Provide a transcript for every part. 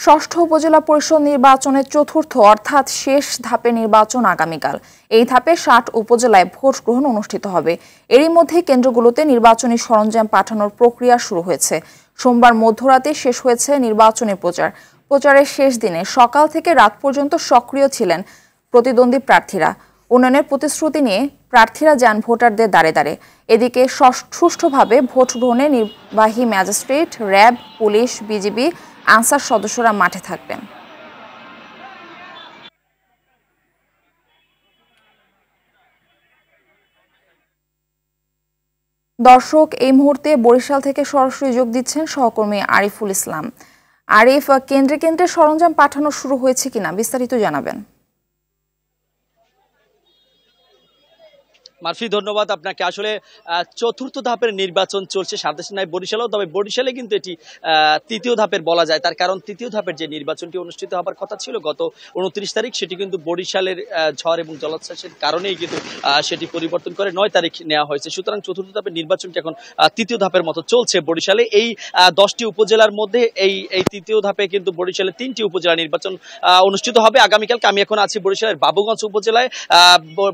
ষষ্ঠ উপজেলা পরিষদ নির্বাচনের চতুর্থ অর্থাৎ শেষ ধাপে নির্বাচন আগামীকাল। এই ধাপে ৬০ উপজেলায় ভোট গ্রহণ অনুষ্ঠিত হবে। এরই মধ্যে কেন্দ্রগুলোতে নির্বাচনী সরঞ্জাম পাঠানোর প্রক্রিয়া শুরু হয়েছে। সোমবার মধ্যরাতে শেষ হয়েছে নির্বাচনী প্রচার। প্রচারের শেষ দিনে সকাল থেকে রাত পর্যন্ত সক্রিয় ছিলেন প্রতিদ্বন্দ্বী প্রার্থীরা। উন্নয়নের প্রতিশ্রুতি নিয়ে প্রার্থীরা যান ভোটারদের দ্বারে দ্বারে। এদিকে সুষ্ঠুভাবে ভোট গ্রহণে নির্বাহী magistrate, RAB, police, BGB, answer সদস্যরা মাঠে থাকবেন। দর্শক, এই মুহূর্তে বরিশাল থেকে সরাসরি যোগ দিচ্ছেন সহকর্মী আরিফুল ইসলাম। আরিফ, কেন্দ্রে কেন্দ্রে সরঞ্জাম পাঠানো শুরু হয়েছে কিনা বিস্তারিত জানাবেন। মারফি, ধন্যবাদ আপনাকে। আসলে চতুর্থ ধাপের নির্বাচন চলছে সাদেশনায় বরিশালেও, তবে বরিশালে কিন্তু এটি তৃতীয় ধাপের বলা যায়। তার কারণ তৃতীয় ধাপের যে নির্বাচনটি অনুষ্ঠিত হবার কথা ছিল গত ২৯ তারিখ, সেটি কিন্তু বরিশালের ঝড় এবং জলোচ্ছ্বাসের কারণেই কিন্তু সেটি পরিবর্তন করে ৯ তারিখ নেওয়া হয়েছে। সুতরাং চতুর্থ ধাপের নির্বাচনটি এখন তৃতীয় ধাপের মতো চলছে বরিশালে। এই ১০টি উপজেলার মধ্যে এই তৃতীয় ধাপে কিন্তু বরিশালে ৩টি উপজেলা নির্বাচন অনুষ্ঠিত হবে আগামীকালকে। আমি এখন আছি বরিশালের বাবুগঞ্জ উপজেলায়।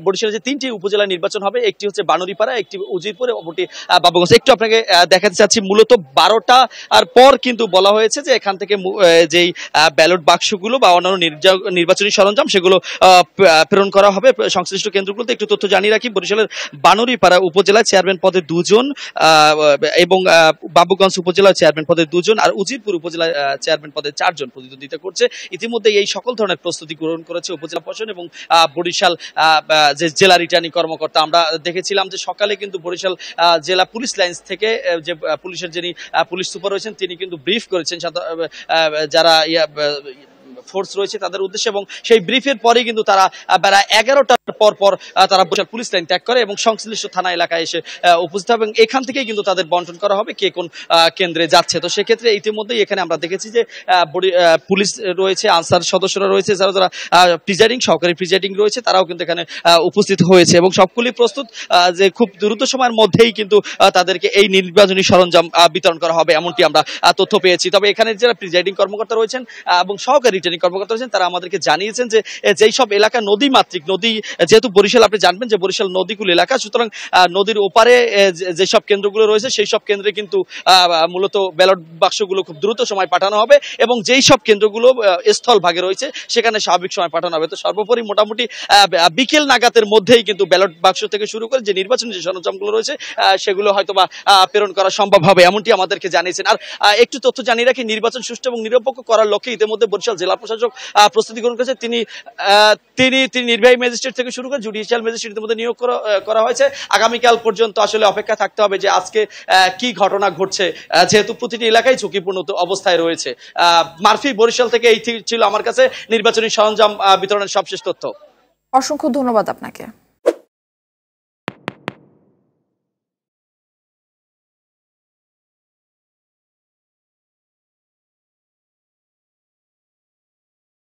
বরিশালে যে ৩টি উপজেলা নির্বাচন হবে, একটি হচ্ছে বানুরীপাড়া, একটি উজিরপুর, অপরটি বাবুগঞ্জ। একটু আপনাকে দেখাতে চাচ্ছি, মূলত ১২টার পর কিন্তু বলা হয়েছে যে এখান থেকে যেই ব্যালট বাক্সগুলো বা অন্যান্য নির্বাচনী সরঞ্জাম সেগুলো প্রেরণ করা হবে সংশ্লিষ্ট কেন্দ্রগুলোতে। একটু তথ্য জানিয়ে রাখি, বরিশালের বানুরীপাড়া উপজেলায় চেয়ারম্যান পদে ২ জন এবং বাবুগঞ্জ উপজেলায় চেয়ারম্যান পদে ২ জন আর উজিরপুর উপজেলায় চেয়ারম্যান পদে ৪ জন প্রতিদ্বন্দ্বিতা করছে। ইতিমধ্যে এই সকল ধরনের প্রস্তুতি গ্রহণ করেছে উপজেলা প্রশাসন এবং বরিশাল যে জেলা রিটার্নিং কর্মকর্তা। আমরা দেখেছিলাম যে সকালে কিন্তু বরিশাল জেলা পুলিশ লাইন্স থেকে যে পুলিশের যিনি পুলিশ সুপার রয়েছেন তিনি কিন্তু ব্রিফ করেছেন যারা ফোর্স রয়েছে তাদের উদ্দেশ্যে, এবং সেই ব্রিফের পরে কিন্তু তারা বেলা ১১টার পর তারা বরিশাল পুলিশ লাইন ত্যাগ করে এবং সংশ্লিষ্ট থানা এলাকায় এসে উপস্থিত হবে, এবং এখান থেকেই কিন্তু তাদের বন্টন করা হবে কে কোন কেন্দ্রে যাচ্ছে। তো সেক্ষেত্রে ইতিমধ্যেই এখানে আমরা দেখেছি যে পুলিশ রয়েছে, আনসার সদস্যরা রয়েছে, যারা যারা প্রিজাইডিং, সহকারী প্রিজাইডিং রয়েছে, তারাও কিন্তু এখানে উপস্থিত হয়েছে এবং সবগুলি প্রস্তুত যে খুব দ্রুত সময়ের মধ্যেই কিন্তু তাদেরকে এই নির্বাচনী সরঞ্জাম বিতরণ করা হবে, এমনটি আমরা তথ্য পেয়েছি। তবে এখানে যারা প্রিজাইডিং কর্মকর্তা রয়েছেন এবং সহকারী রিটার্নিং কর্মকর্তা রয়েছেন তারা আমাদেরকে জানিয়েছেন যে যেই সব এলাকা নদী মাতৃক, নদী যেহেতু বরিশাল আপনি জানবেন যে বরিশাল নদীকুল এলাকা, সুতরাং নদীর ওপারে যেসব কেন্দ্রগুলো রয়েছে সেই সব কেন্দ্রে কিন্তু মূলত ব্যালট বাক্সগুলো খুব দ্রুত সময় পাঠানো হবে এবং যেই সব কেন্দ্রগুলো স্থল ভাগে রয়েছে সেখানে স্বাভাবিক সময় পাঠানো হবে। তো সর্বোপরি মোটামুটি বিকেল নাগাদের মধ্যেই কিন্তু ব্যালট বাক্স থেকে শুরু করে যে নির্বাচনী যে সরঞ্জামগুলো রয়েছে সেগুলো হয়তো বা প্রেরণ করা সম্ভব হবে, এমনটি আমাদেরকে জানিয়েছেন। আর একটু তথ্য জানিয়ে রাখি, নির্বাচন সুষ্ঠু এবং নিরপেক্ষ করার লক্ষ্যে ইতিমধ্যে বরিশাল জেলা প্রশাসক প্রস্তুতি গ্রহণ করেছে। তিনি নির্বাহী ম্যাজিস্ট্রেট থেকে শুরু করে জুডিশিয়াল ম্যাজিস্ট্রেট ইতিমধ্যে নিয়োগ করা হয়েছে। আগামীকাল পর্যন্ত আসলে অপেক্ষা থাকতে হবে যে আজকে কি ঘটনা ঘটছে, যেহেতু প্রতিটি এলাকায় ঝুঁকিপূর্ণ অবস্থায় রয়েছে। মারফি, বরিশাল থেকে এই ছিল আমার কাছে নির্বাচনী সরঞ্জাম বিতরণের সবশেষ তথ্য। অসংখ্য ধন্যবাদ আপনাকে।